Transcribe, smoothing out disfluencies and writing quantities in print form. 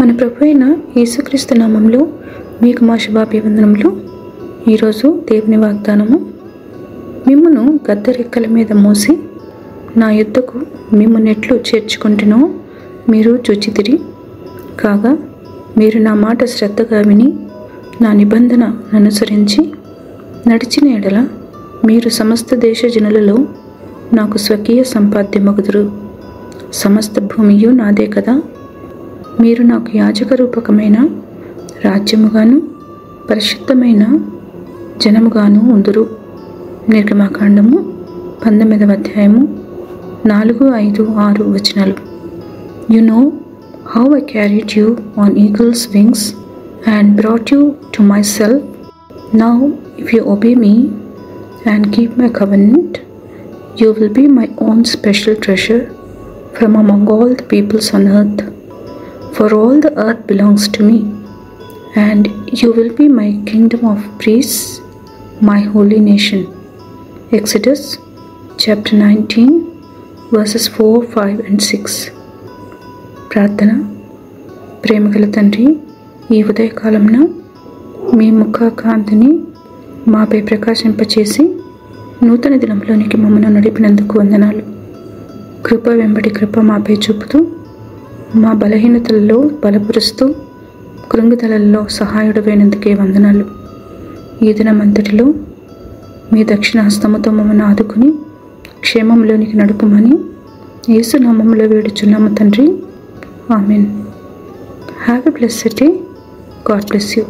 మన ప్రభు అయిన యేసుక్రీస్తు నామంలో మీకు మా శుభాభివందనములు. ఈరోజు దేవుని వాగ్దానము. మిమ్మును గద్దరెక్కల మీద మోసి నా యుద్ధకు మిమ్మునెట్లు చేర్చుకుంటునో మీరు చూచితిరి. కాగా మీరు నా మాట శ్రద్ధగా విని నా నిబంధన అనుసరించి నడిచిన ఎడల మీరు సమస్త దేశ జనులలో నాకు స్వకీయ సంపాద్యమగుదురు. సమస్త భూమియు నాదే కదా. మీరు నాకు యాజక రూపకమైన రాజ్యముగాను పరిశుద్ధమైన జనముగాను ఉందురు. నిర్గమాకాండము 19వ అధ్యాయము 4, 5, 6 వచనాలు. You know how I carried you on eagle's wings and brought you to myself. Now if you obey me and keep my covenant, you will be my own special treasure from among all the peoples on earth. For all the earth belongs to me, and you will be my kingdom of priests, my holy nation. Exodus chapter 19 verses 4, 5 and 6. ప్రార్థన. ప్రేమగల తండ్రి, ఈ ఉదయకాలంన మీ ముఖ కాంతిని మాపై ప్రకాశింపచేసి నూతన దినంలోనికి మమ్మల్ని నడిపినందుకు వందనాలు. కృప వెంబడి కృప మాపై చూపుతూ మా బలహీనతలలో బలపరుస్తూ కృంగుదలలో సహాయుడమైనందుకే వందనాలు. ఈ దినమంతటిలో మీ దక్షిణ హస్తముతో మమ్మల్ని ఆదుకుని క్షేమంలోనికి నడుపుమని యేసు నామములో వేడుచున్నాము తండ్రి. Amen. Have a blessed day. God bless you.